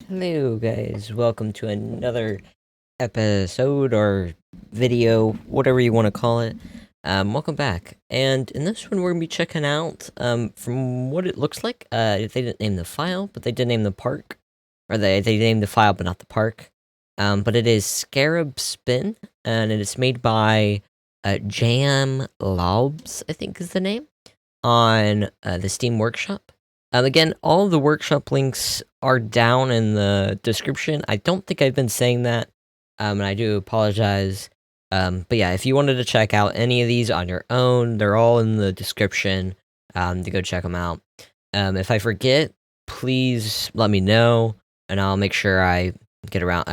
Hello guys, welcome to another episode or video, whatever you want to call it. Welcome back. And in this one we're going to be checking out, from what it looks like, they didn't name the file, but they did name the park. Or they named the file, but not the park. But it is Scarab Spin, and it is made by JamLawbs, I think is the name, on the Steam Workshop. Again, all of the workshop links are down in the description. I don't think I've been saying that, and I do apologize. But yeah, if you wanted to check out any of these on your own, they're all in the description to go check them out. If I forget, please let me know, and I'll make sure I get around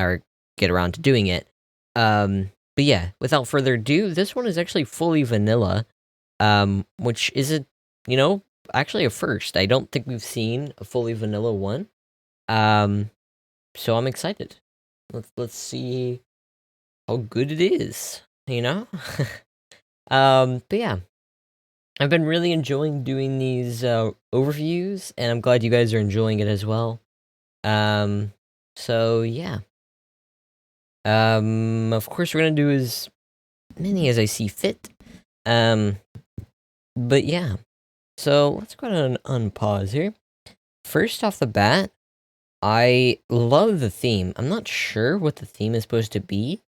to doing it. But yeah, without further ado, this one is actually fully vanilla, which is actually a first. I don't think we've seen a fully vanilla one. So I'm excited. Let's see how good it is, you know? But yeah. I've been really enjoying doing these overviews, and I'm glad you guys are enjoying it as well. So yeah. Of course we're gonna do as many as I see fit. But yeah. So let's go ahead and unpause here. First off the bat, I love the theme. I'm not sure what the theme is supposed to be.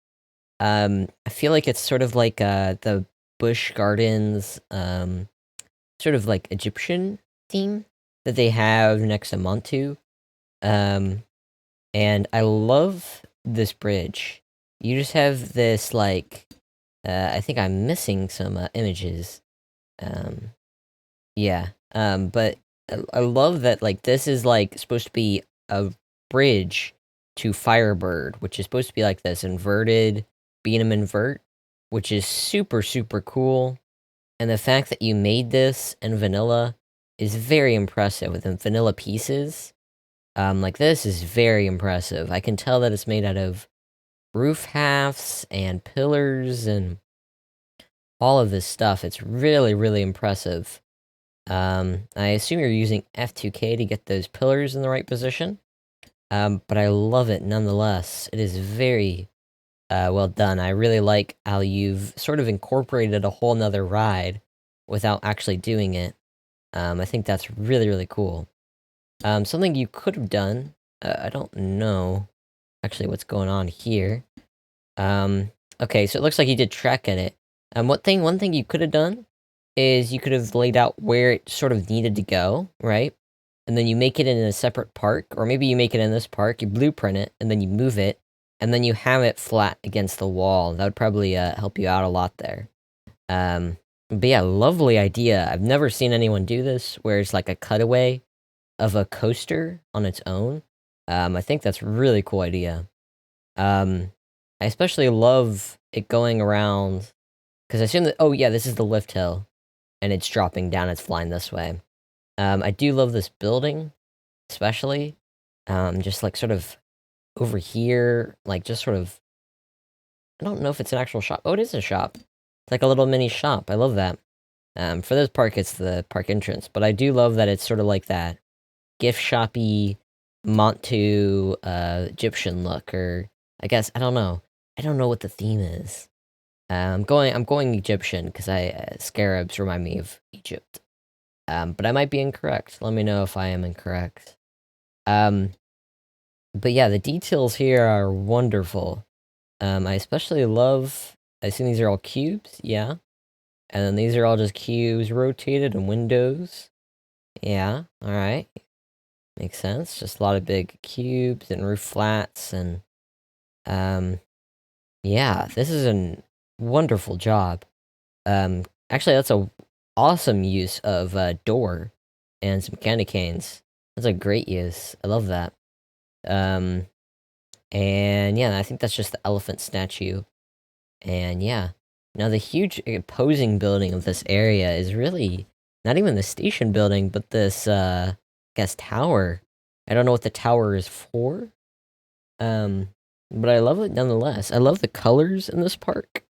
I feel like it's sort of like the Busch Gardens, sort of like Egyptian theme that they have next to Montu. And I love this bridge. You just have this like, I think I'm missing some images. Yeah. But I love that, like, this is like supposed to be a bridge to Firebird, which is supposed to be like this inverted beat 'em invert, which is super, super cool. And the fact that you made this in vanilla is very impressive with the vanilla pieces. Like, this is very impressive. I can tell that it's made out of roof halves and pillars and all of this stuff. It's really, really impressive. I assume you're using F2K to get those pillars in the right position. But I love it nonetheless. It is very well done. I really like how you've sort of incorporated a whole nother ride without actually doing it. I think that's really, really cool. Something you could have done, I don't know actually what's going on here. Okay, so it looks like you did track edit. One thing you could have done is you could have laid out where it sort of needed to go, right? And then you make it in a separate park, or maybe you make it in this park, you blueprint it, and then you move it, and then you have it flat against the wall. That would probably help you out a lot there. But yeah, lovely idea. I've never seen anyone do this, where it's like a cutaway of a coaster on its own. I think that's a really cool idea. I especially love it going around, because I assume that, oh yeah, this is the lift hill, and it's dropping down, it's flying this way. I do love this building, especially. Just like sort of over here, like just sort of, I don't know if it's an actual shop. Oh, it is a shop. It's like a little mini shop. I love that. For this park, it's the park entrance, but I do love that it's sort of like that gift shoppy Montu Egyptian look, or I guess I don't know. I don't know what the theme is. I'm going Egyptian because scarabs remind me of Egypt. But I might be incorrect. Let me know if I am incorrect. But yeah, the details here are wonderful. I especially love, I assume these are all cubes, yeah. And then these are all just cubes rotated and windows. Yeah, alright. Makes sense. Just a lot of big cubes and roof flats and, yeah, this is a wonderful job. Actually, that's a awesome use of door and some candy canes. That's a great use. I love that. And yeah, I think that's just the elephant statue. And yeah, now the huge opposing building of this area is really not even the station building, but this I guess tower. I don't know what the tower is for. But I love it nonetheless. I love the colors in this park.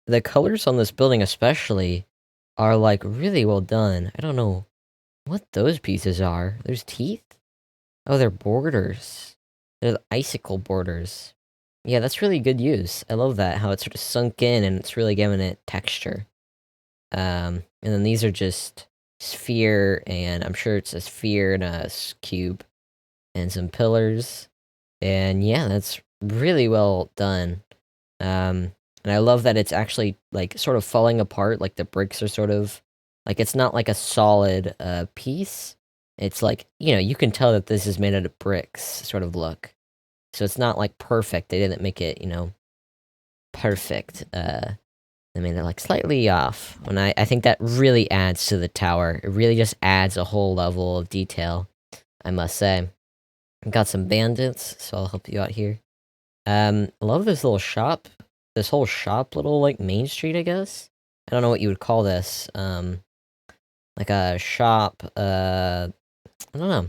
The colors on this building especially are like really well done. I don't know what those pieces are. There's teeth? Oh, they're borders. They're the icicle borders. Yeah, that's really good use. I love that, how it's sort of sunk in and it's really giving it texture. And then these are just sphere, and I'm sure it's a sphere and a cube and some pillars. And yeah, that's really well done. And I love that it's actually like sort of falling apart, like the bricks are sort of like it's not like a solid piece. It's like, you can tell that this is made out of bricks sort of look. So it's not like perfect. They didn't make it, perfect. I mean, they're like slightly off. And I think that really adds to the tower. It really just adds a whole level of detail, I must say. Got some bandits, so I'll help you out here. I love this little shop. This whole shop, little like main street, I guess. I don't know what you would call this. Like a shop. I don't know.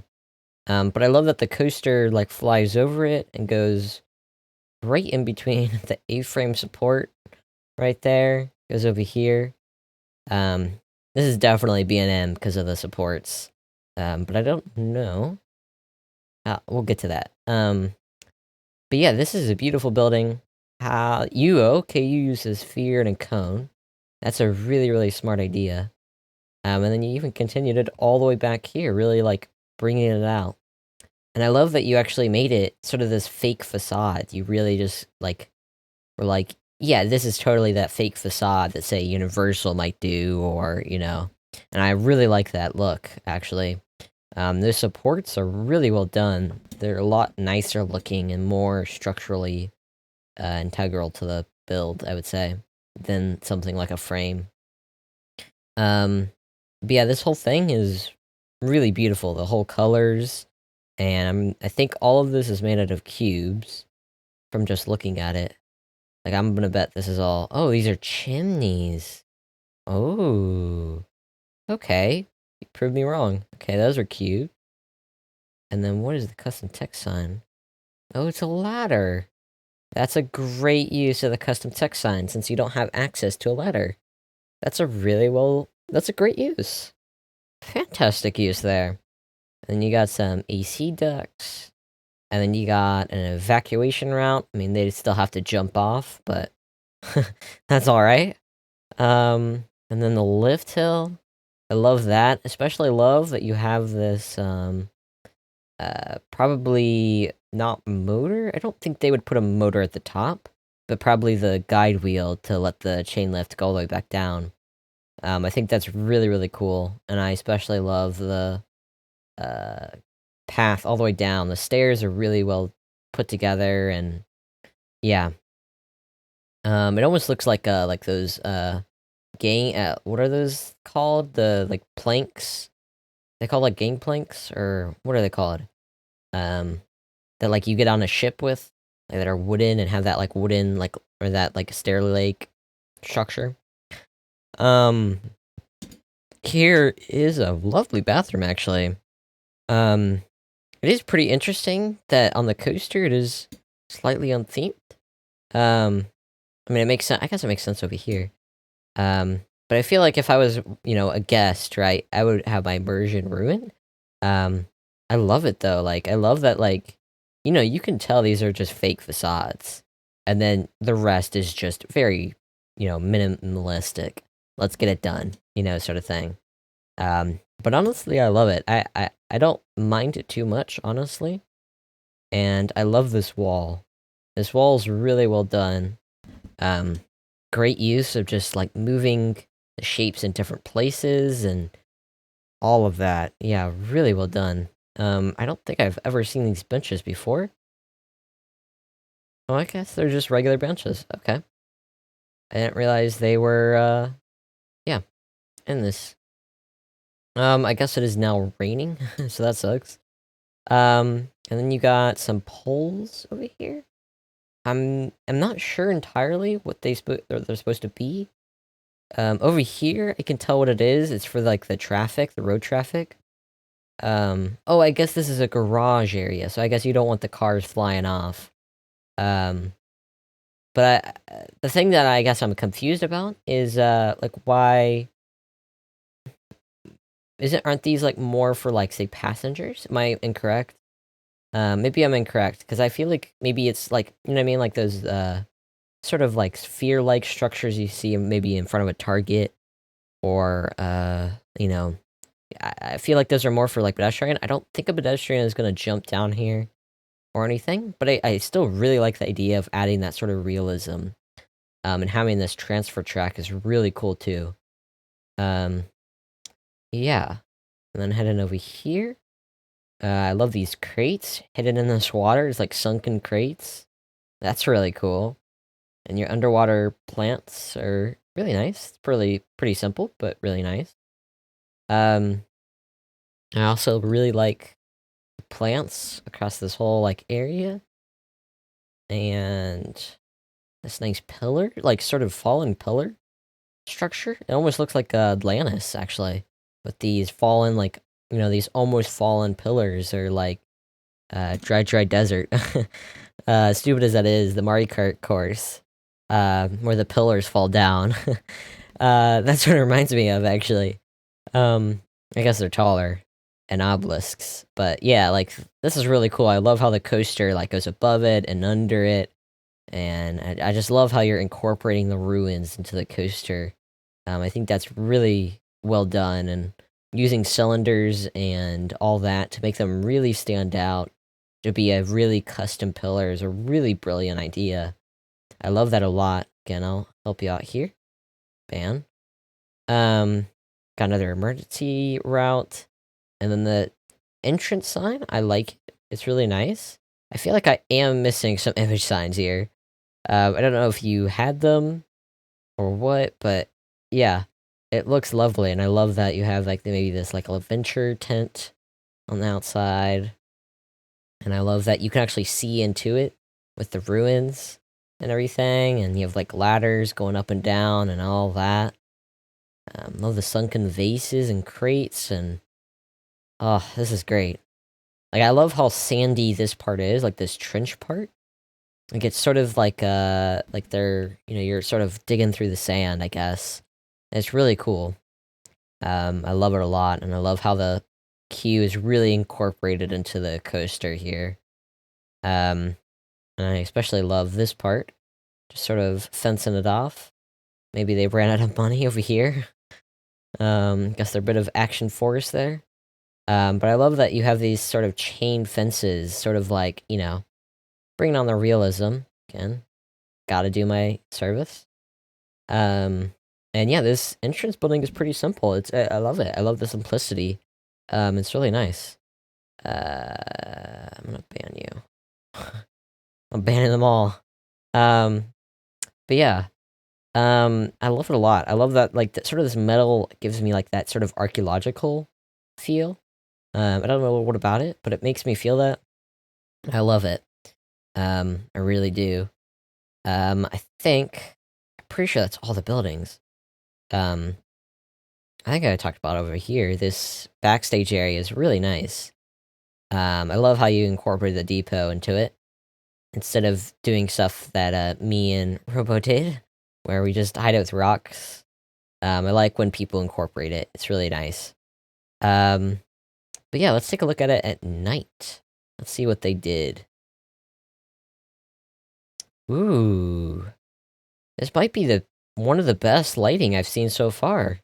But I love that the coaster like flies over it and goes right in between the A-frame support right there. Goes over here. This is definitely B&M because of the supports. But I don't know. We'll get to that. But yeah, this is a beautiful building. You use a sphere and a cone. That's a really, really smart idea. And then you even continued it all the way back here, really like bringing it out. And I love that you actually made it sort of this fake facade. You really just like were like, yeah, this is totally that fake facade that say Universal might do, or And I really like that look, actually. The supports are really well done. They're a lot nicer looking and more structurally integral to the build, I would say, than something like a frame. But yeah, this whole thing is really beautiful. The whole colors, and I think all of this is made out of cubes from just looking at it. Like, I'm gonna bet this is all. Oh, these are chimneys. Oh, okay. You proved me wrong. Okay, those are cute. And then what is the custom text sign? Oh, it's a ladder. That's a great use of the custom text sign since you don't have access to a ladder. That's a great use. Fantastic use there. And then you got some AC ducts. And then you got an evacuation route. I mean, they still have to jump off, but that's alright. And then the lift hill. I love that. Especially love that you have this, probably not motor. I don't think they would put a motor at the top, but probably the guide wheel to let the chain lift go all the way back down. I think that's really, really cool, and I especially love the path all the way down. The stairs are really well put together, and yeah. It almost looks like those what are those called? The like planks. They call like gang planks, or what are they called? That like you get on a ship with, like, that are wooden and have that like wooden like or that like stair lake structure. Here is a lovely bathroom actually. It is pretty interesting that on the coaster it is slightly unthemed. I mean, it makes sense. I guess it makes sense over here. But I feel like if I was, a guest, right, I would have my immersion ruined. I love it though. Like, I love that, like, you can tell these are just fake facades, and then the rest is just very, minimalistic. Let's get it done, sort of thing. But honestly, I love it. I don't mind it too much, honestly. And I love this wall. This wall is really well done. Great use of just like moving the shapes in different places and all of that. Yeah, really well done. I don't think I've ever seen these benches before. Oh, I guess they're just regular benches. Okay. I didn't realize they were, yeah, in this. I guess it is now raining, so that sucks. And then you got some poles over here. I'm not sure entirely what they're supposed to be. Over here, I can tell what it is. It's for like the traffic, the road traffic. Oh, I guess this is a garage area, so I guess you don't want the cars flying off. But the thing that I guess I'm confused about is like why aren't these like more for like say passengers? Am I incorrect? Maybe I'm incorrect, because I feel like maybe it's like, you know what I mean? Like those, sort of like sphere-like structures you see maybe in front of a Target, or, you know, I feel like those are more for like pedestrian. I don't think a pedestrian is gonna jump down here or anything, but I still really like the idea of adding that sort of realism. And having this transfer track is really cool too. Um, yeah. And then heading over here. I love these crates hidden in this water. It's like sunken crates. That's really cool. And your underwater plants are really nice. It's pretty simple, but really nice. I also really like plants across this whole like area. And this nice pillar, like sort of fallen pillar structure. It almost looks like Atlantis, actually, with these fallen, like, you know, these almost fallen pillars, or like dry desert. Stupid as that is, the Mario Kart course, where the pillars fall down. That's what it reminds me of, actually. I guess they're taller and obelisks, but yeah, like this is really cool. I love how the coaster like goes above it and under it, and I just love how you're incorporating the ruins into the coaster. I think that's really well done, and using cylinders and all that to make them really stand out to be a really custom pillar is a really brilliant idea. I love that a lot. Again, I'll help you out here. Ban. Um, got another emergency route, and then the entrance sign. I like it. It's really nice. I feel like I am missing some image signs here. I don't know if you had them or what, but yeah, it looks lovely, and I love that you have like maybe this like adventure tent on the outside, and I love that you can actually see into it with the ruins and everything, and you have like ladders going up and down and all that. Love the sunken vases and crates, and oh, this is great. Like, I love how sandy this part is, like this trench part. Like, it's sort of like they're, you know, you're sort of digging through the sand, I guess. And it's really cool. I love it a lot, and I love how the queue is really incorporated into the coaster here. And I especially love this part, just sort of fencing it off. Maybe they ran out of money over here. Guess they're a bit of action force there. But I love that you have these sort of chain fences, sort of like, you know, bringing on the realism. Again, gotta do my service. Um, and yeah, this entrance building is pretty simple. I love it. I love the simplicity. It's really nice. I'm gonna ban you. I'm banning them all. Um, but yeah, I love it a lot. I love that, like, sort of this metal gives me like that sort of archaeological feel. I don't know what about it, but it makes me feel that. I love it. I really do. I think I'm pretty sure that's all the buildings. Um, I think I talked about over here. This backstage area is really nice. I love how you incorporated the depot into it instead of doing stuff that me and Robo did, where we just hide it with rocks. I like when people incorporate it. It's really nice. Um, but yeah, let's take a look at it at night. Let's see what they did. Ooh, this might be the one of the best lighting I've seen so far.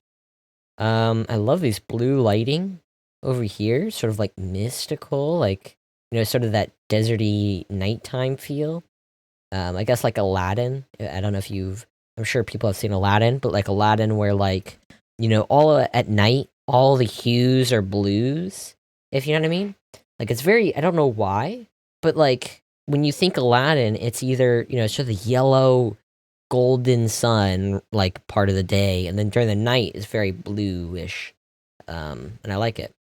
I love these blue lighting over here, sort of like mystical, like, you know, sort of that deserty nighttime feel. I guess like Aladdin. I don't know if I'm sure people have seen Aladdin, but like Aladdin, where like, you know, all at night, all the hues are blues. If you know what I mean. Like, it's very. I don't know why, but like when you think Aladdin, it's either, you know, sort of the yellow golden sun like part of the day, and then during the night it's very bluish. And I like it.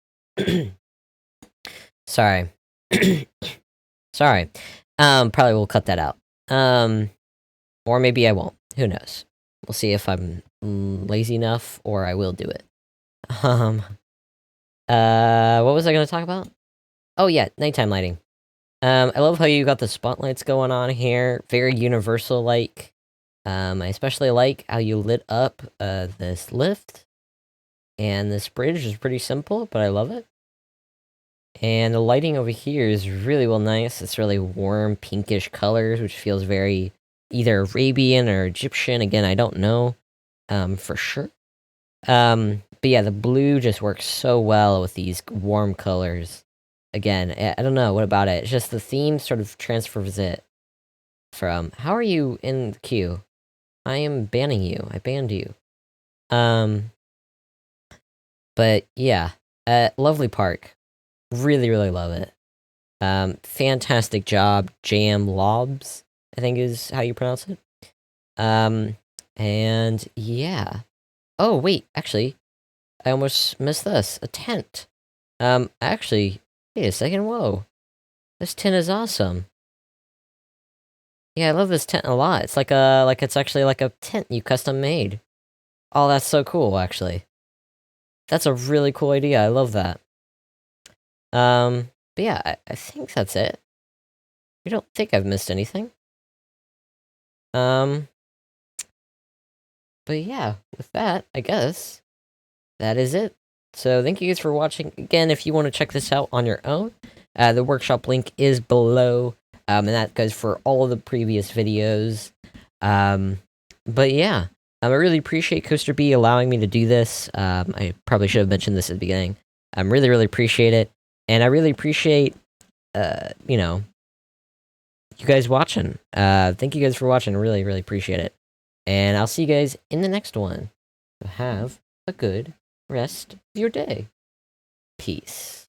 Sorry. Sorry. Probably will cut that out. Or maybe I won't. Who knows? We'll see if I'm lazy enough, or I will do it. Um, what was I gonna talk about? Oh yeah, nighttime lighting. I love how you got the spotlights going on here. Very universal like. I especially like how you lit up this lift, and this bridge is pretty simple, but I love it. And the lighting over here is really well nice. It's really warm, pinkish colors, which feels very either Arabian or Egyptian. Again, I don't know for sure. But yeah, the blue just works so well with these warm colors. Again, I don't know, what about it? It's just the theme sort of transfers it from, how are you in the queue? I am banning you. I banned you. But yeah, lovely park. Really, really love it. Fantastic job, JamLawbs, I think is how you pronounce it. And yeah. Oh, wait, actually, I almost missed this. A tent. Actually, wait a second, whoa. This tent is awesome. Yeah, I love this tent a lot. It's like it's actually like a tent you custom made. Oh, that's so cool, actually. That's a really cool idea. I love that. But yeah, I think that's it. I don't think I've missed anything. Um, but yeah, with that, I guess that is it. So thank you guys for watching. Again, if you want to check this out on your own, the workshop link is below, and that goes for all of the previous videos. But yeah, I really appreciate Coaster B allowing me to do this. I probably should have mentioned this at the beginning. I really, really appreciate it, and I really appreciate, you know, you guys watching. Thank you guys for watching. Really, really appreciate it. And I'll see you guys in the next one. So have a good rest of your day. Peace.